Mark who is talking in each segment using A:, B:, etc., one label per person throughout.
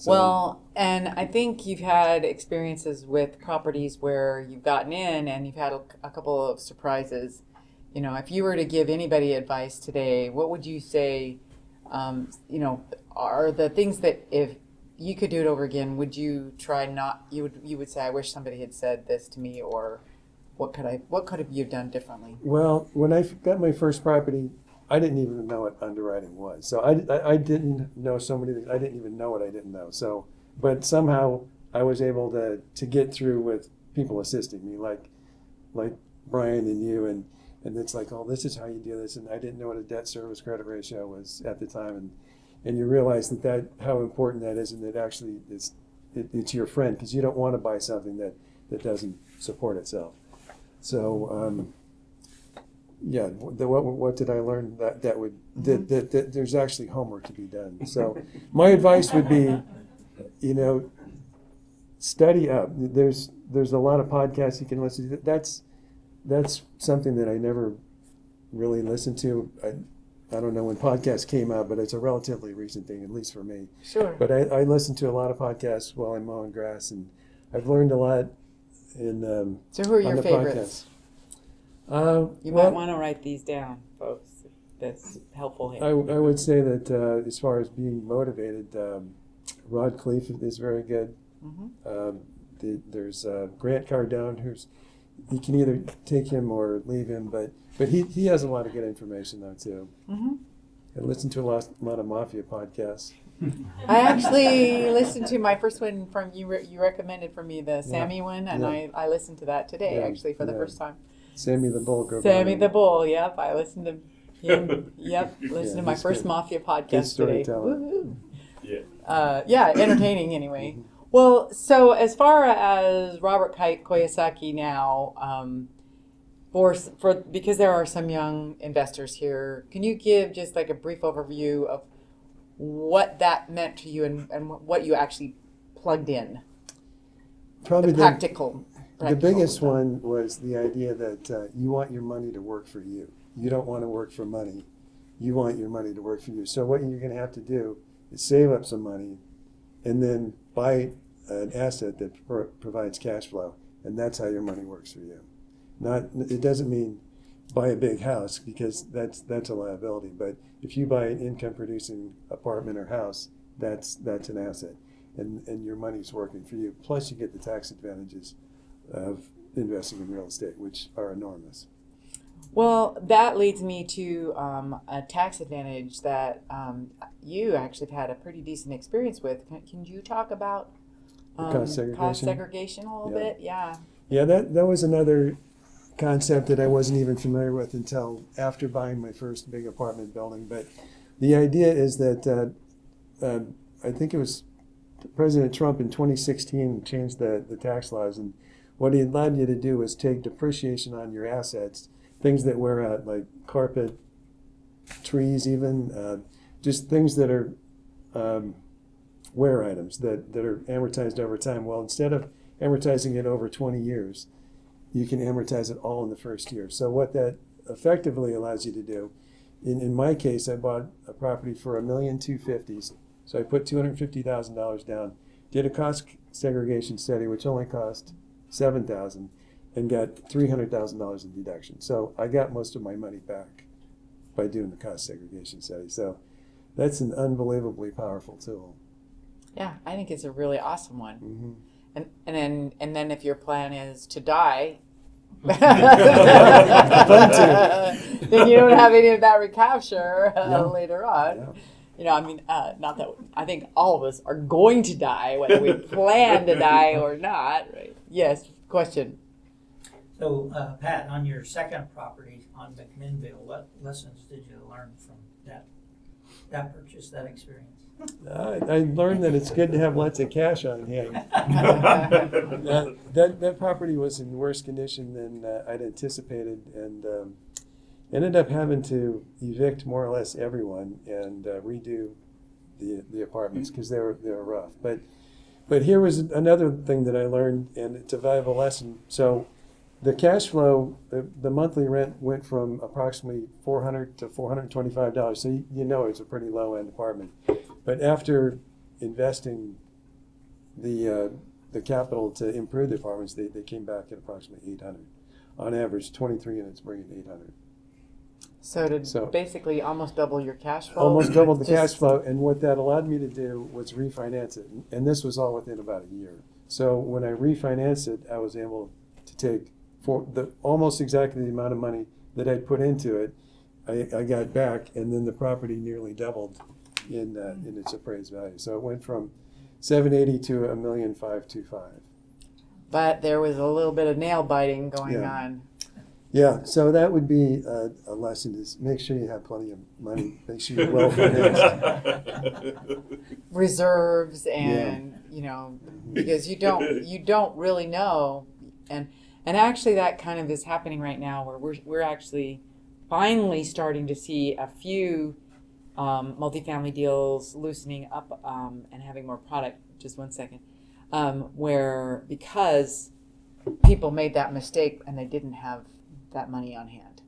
A: So,
B: Well, and I think you've had experiences with properties where you've gotten in and you've had a couple of surprises. If you were to give anybody advice today, what would you say, are the things that if you could do it over again, would you try not, you would say, I wish somebody had said this to me, or what could have you done differently?
A: well, when I got my first property, I didn't even know what underwriting was. So I didn't know so many things. I didn't even know what I didn't know. So, but somehow I was able to get through with people assisting me, like Brian and you, and it's like, oh, this is how you do this. And I didn't know what a debt service credit ratio was at the time. And you realize that how important that is, and that actually it's your friend, because you don't want to buy something that doesn't support itself. So, yeah, what did I learn that there's actually homework to be done. So my advice would be, study up. There's a lot of podcasts you can listen to. That's something that I never really listened to. I don't know when podcasts came out, but it's a relatively recent thing, at least for me.
B: Sure.
A: But I listen to a lot of podcasts while I'm mowing grass, and I've learned a lot
B: So who are your favorites? You might want to write these down, folks. That's helpful here.
A: I would say that as far as being motivated, Rod Khleif is very good. Mm-hmm. There's Grant Cardone, you can either take him or leave him, but he has a lot of good information though too. Mm-hmm. I listen to a lot of mafia podcasts.
B: I actually listened to my first one from you recommended for me, the Sammy one, and I listened to that today actually for the first time.
A: Sammy the Bull.
B: Sammy the Bull, yep. I listened to him. Yep, listened to my first Mafia podcast today. Woohoo! Yeah, entertaining anyway. Mm-hmm. Well, so as far as Robert Kiyosaki now, because there are some young investors here, can you give just like a brief overview of what that meant to you and what you actually plugged in?
A: Probably
B: the practical.
A: The biggest one was the idea that you want your money to work for you. You don't want to work for money. You want your money to work for you. So what you're going to have to do is save up some money and then buy an asset that provides cash flow. And that's how your money works for you. It doesn't mean buy a big house, because that's a liability. But if you buy an income-producing apartment or house, that's an asset. And your money's working for you. Plus you get the tax advantages of investing in real estate, which are enormous.
B: Well, that leads me to a tax advantage that you actually have had a pretty decent experience with. Can you talk about cost segregation a little bit? Yeah.
A: Yeah, that was another concept that I wasn't even familiar with until after buying my first big apartment building. But the idea is that I think it was President Trump in 2016 changed the tax laws, and what he allowed you to do was take depreciation on your assets, things that wear out, like carpet, trees even, just things that are wear items that are amortized over time. Well, instead of amortizing it over 20 years, you can amortize it all in the first year. So what that effectively allows you to do, in my case, I bought a property for $1,250,000. So I put $250,000 down, did a cost segregation study, which only cost $7,000, and got $300,000 in deduction. So I got most of my money back by doing the cost segregation study. So that's an unbelievably powerful tool.
B: Yeah, I think it's a really awesome one. Mm-hmm. And then if your plan is to die, then you don't have any of that recapture later on. Yeah. Not that I think all of us are going to die, whether we plan to die or not. Right? Yes. Question.
C: So, Pat, on your second property on McMinnville, what lessons did you learn from that purchase, that experience?
A: I learned that it's good to have lots of cash on hand. That property was in worse condition than I'd anticipated, and ended up having to evict more or less everyone and redo the apartments because they were rough. But here was another thing that I learned, and it's a valuable lesson. So the cash flow, the monthly rent went from approximately $400 to $425. So you know it's a pretty low-end apartment. But after investing the capital to improve the apartments, they came back at approximately 800. On average, 23 units bring in 800.
B: So basically almost double your cash flow.
A: Almost doubled the cash
B: Just-
A: flow, and what that allowed me to do was refinance it, and this was all within about a year. So when I refinanced it, I was able to take almost exactly the amount of money that I'd put into it. I got back, and then the property nearly doubled in its appraised value. So it went from 780 to 1,525,000.
B: But there was a little bit of nail biting going
A: Yeah.
B: on.
A: Yeah, so that would be a lesson: is make sure you have plenty of money. Make sure you're well financed.
B: Reserves and because you don't really know, and actually that kind of is happening right now where we're actually finally starting to see a few multifamily deals loosening up and having more product. Just one second, where because people made that mistake and they didn't have that money on hand,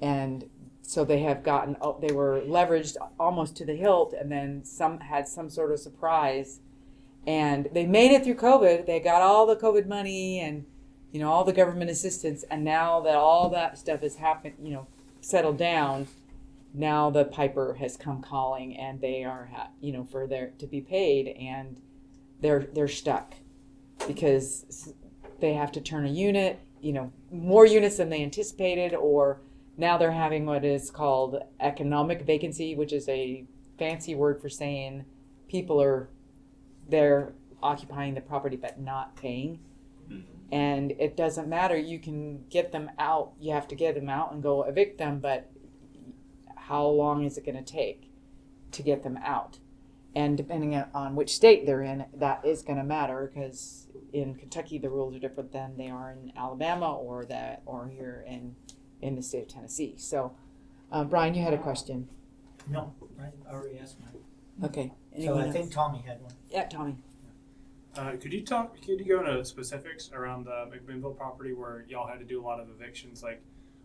B: and so they have gotten they were leveraged almost to the hilt, and then some had some sort of surprise, and they made it through COVID. They got all the COVID money and all the government assistance, and now that all that stuff has happened, settled down, now the piper has come calling, and they are for their to be paid, and they're stuck because they have to turn a unit, more units than they anticipated, or now they're having what is called economic vacancy, which is a fancy word for saying they're occupying the property but not paying. And it doesn't matter, you can get them out, you have to get them out and go evict them, but how long is it going to take to get them out? And depending on which state they're in, that is going to matter, because in Kentucky the rules are different than they are in Alabama or here in the state of Tennessee. So, Brian, you had a question.
C: No, I already asked mine.
B: Okay.
C: So
B: Anyone
C: I think
B: else?
C: Tommy had one.
B: Yeah, Tommy.
D: Could you go into specifics around the McMinnville property where y'all had to do a lot of evictions? Like,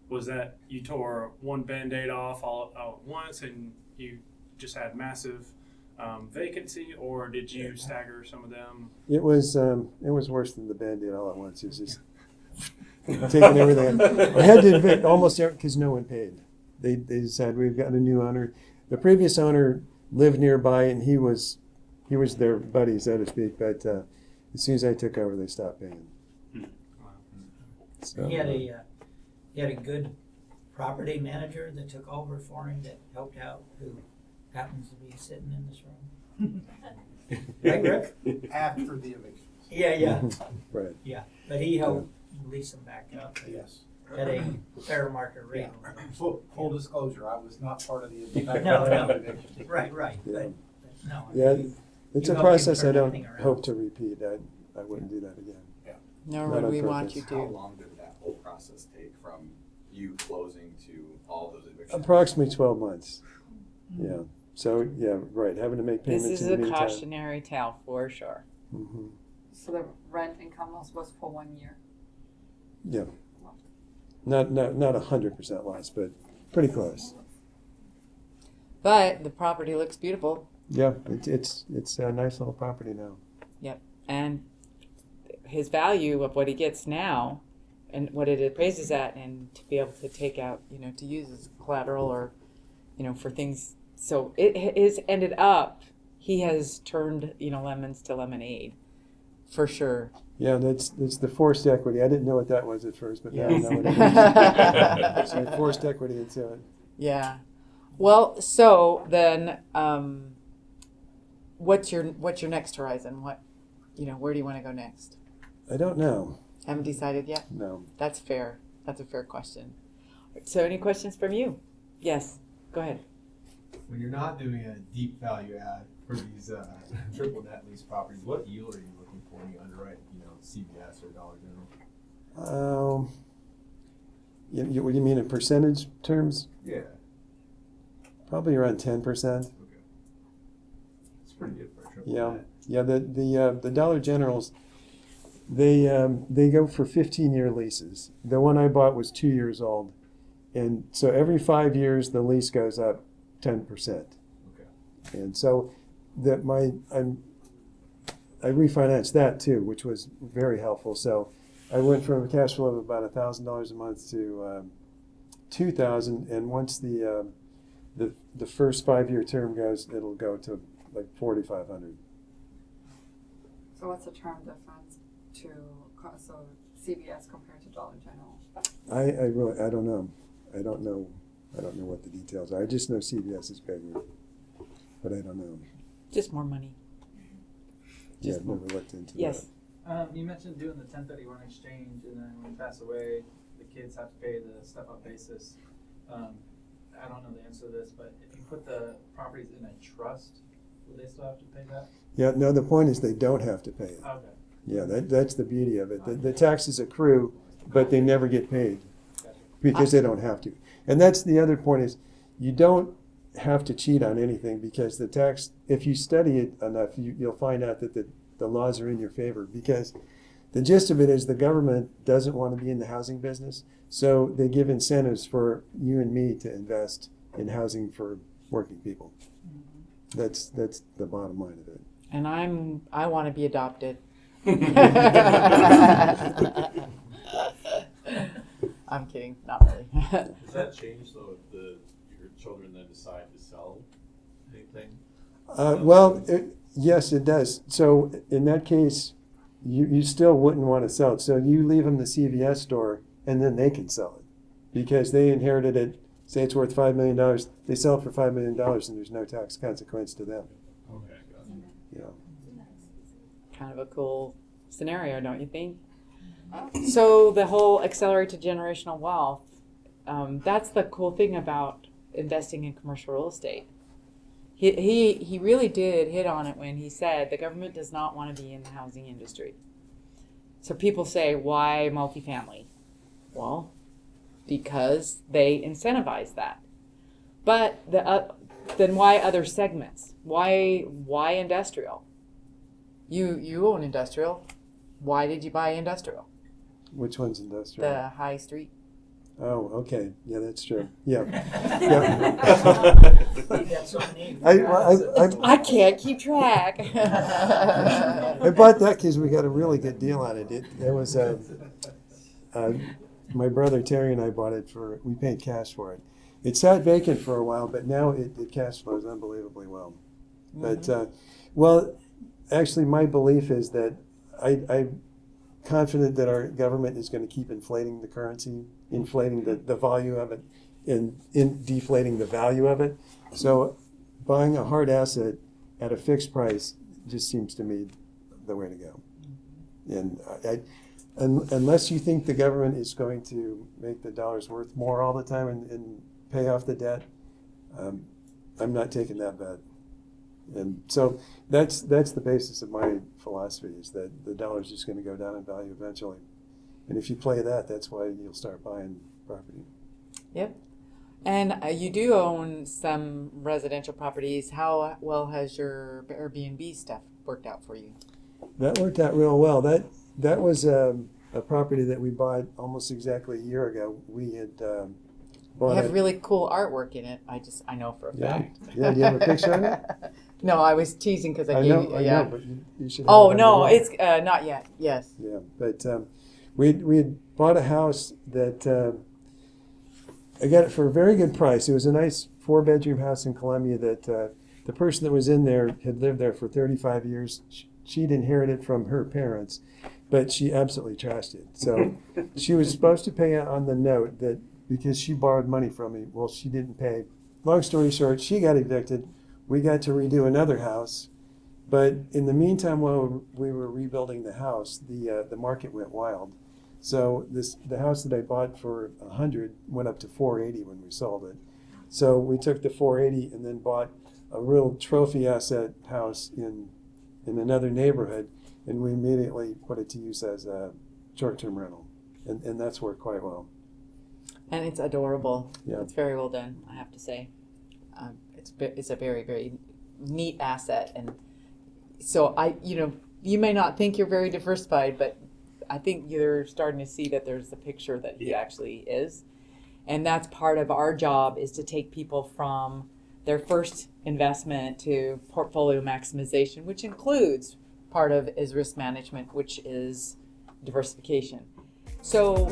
D: was that you tore one Band-Aid off all at once and you just had massive vacancy, or did you stagger some of them?
A: It was worse than the Band-Aid all at once. It was just taking everything. I had to evict almost everything because no one paid. They decided we've got a new owner. The previous owner lived nearby, and he was their buddy, so to speak. But as soon as I took over, they stopped paying. So,
C: He had a good property manager that took over for him, that helped out, who happens to be sitting in this room. Right, Rick?
E: After the eviction.
C: Yeah.
A: right.
C: Yeah, but he helped lease them back up
E: Yes.
C: at a fair market rate.
E: Full disclosure, I was not part of the eviction.
C: No.
E: eviction.
C: Right,
A: Yeah.
C: but no.
A: Yeah, it's
C: You
A: a
C: helped
A: process
C: him
A: I
C: turn
A: don't
C: everything around.
A: hope to repeat. I wouldn't do that again.
B: Nor
A: Not
B: would
A: on
B: we want
A: purpose.
B: you
F: How
B: to.
F: long did that whole process take from you closing to all those evictions?
A: Approximately 12 months. Yeah. So yeah, right. Having to make payments
B: This is
A: in the
B: a
A: meantime.
B: cautionary tale for sure.
A: Mm-hmm.
G: So the rent income loss was for 1 year.
A: Yeah. Not 100% loss, but pretty close.
B: But the property looks beautiful.
A: Yeah, it's a nice little property now.
B: And his value of what he gets now and what it appraises at, and to be able to take out, to use as collateral or, for things. So it is ended up, he has turned, lemons to lemonade for sure.
A: Yeah, it's the forced equity. I didn't know what that was at first, but now I know what it
B: Yeah.
A: is. So forced equity into it.
B: Yeah. Well, so then, what's your next horizon? Where do you want to go next?
A: I don't know.
B: Haven't decided yet?
A: No.
B: That's fair. That's a fair question. So any questions from you? Yes, go ahead.
H: When you're not doing a deep value add for these triple net lease properties, what yield are you looking for when you underwrite, CVS or Dollar General?
A: What do you mean in percentage terms?
H: Yeah.
A: Probably around 10%.
H: Okay. It's pretty good for a triple
A: Yeah.
H: net.
A: Yeah, the Dollar Generals, they go for 15-year leases. The one I bought was 2 years old, and so every 5 years the lease goes up 10%.
H: Okay.
A: And so I refinanced that too, which was very helpful. So I went from a cash flow of about $1,000 a month to $2,000, and once the first 5-year term goes, it'll go to like $4,500.
G: So what's the term difference to so CVS compared to Dollar General?
A: I really don't know. I don't know what the details are. I just know CVS is bigger, but I don't know.
B: Just more money.
A: Yeah, I've never looked into
B: Yes.
I: You mentioned doing the 1031 exchange, and then when you pass away, the kids have to pay the step-up basis. I don't know the answer to this, but if you put the properties in a trust, will they still have to pay that?
A: that. Yeah, no, the point is they don't have to pay it.
I: Okay.
A: Yeah, that's the beauty of it. The taxes accrue, but they never get paid because they don't have to. And that's the other point is you don't have to cheat on anything because the tax, if you study it enough, you'll find out that the laws are in your favor, because the gist of it is the government doesn't want to be in the housing business, so they give incentives for you and me to invest in housing for working people. That's the bottom line of it.
B: And I want to be adopted. I'm kidding, not really.
J: Does that change though if your children then decide to sell anything?
A: Yes, it does. So in that case, you still wouldn't want to sell it. So you leave them the CVS store, and then they can sell it because they inherited it. Say it's worth $5 million. They sell it for $5 million, and there's no tax consequence to them.
J: Okay, gotcha.
A: You know.
B: Kind of a cool scenario, don't you think? So the whole accelerate to generational wealth, that's the cool thing about investing in commercial real estate. He really did hit on it when he said the government does not want to be in the housing industry. So people say, why multifamily? Well, because they incentivize that. But then why other segments? Why industrial? You own industrial. Why did you buy industrial?
A: Which one's industrial?
B: The high street.
A: Oh, okay. Yeah, that's true. Yeah.
C: That's so neat.
B: I can't keep track.
A: I bought that because we got a really good deal on it. It was my brother Terry and I bought it we paid cash for it. It sat vacant for a while, but now it cash flows unbelievably well.
B: Mm-hmm.
A: But actually, my belief is that I'm confident that our government is going to keep inflating the currency, inflating the value of it, and deflating the value of it. So buying a hard asset at a fixed price just seems to me the way to go. And unless you think the government is going to make the dollars worth more all the time and pay off the debt, I'm not taking that bet. And so that's the basis of my philosophy, is that the dollar's just going to go down in value eventually. And if you play that, that's why you'll start buying property.
B: Yep. And you do own some residential properties. How well has your Airbnb stuff worked out for you?
A: That worked out real well. That was a property that we bought almost exactly a year ago. We had bought
B: You have
A: it.
B: really cool artwork in it. I know for a fact.
A: Yeah, do you have a picture on it?
B: No, I was teasing because I
A: know,
B: gave you.
A: I
B: Yeah.
A: know, but you should have
B: Oh
A: it on
B: no,
A: your wall.
B: it's not yet. Yes.
A: Yeah, but we had bought a house that I got it for a very good price. It was a nice 4-bedroom house in Columbia that the person that was in there had lived there for 35 years. She'd inherited from her parents, but she absolutely trashed it. So she was supposed to pay on the note that because she borrowed money from me. Well, she didn't pay. Long story short, she got evicted. We got to redo another house. But in the meantime, while we were rebuilding the house, the market went wild. So the house that I bought for $100 went up to $480 when we sold it. So we took the $480 and then bought a real trophy asset house in another neighborhood, and we immediately put it to use as a short-term rental, and that's worked quite well.
B: And it's adorable.
A: Yeah.
B: It's very well done, I have to say. It's a very, very neat asset. And so you may not think you're very diversified, but I think you're starting to see that there's the picture that he actually is. And that's part of our job, is to take people from their first investment to portfolio maximization, which includes part of is risk management, which is diversification. So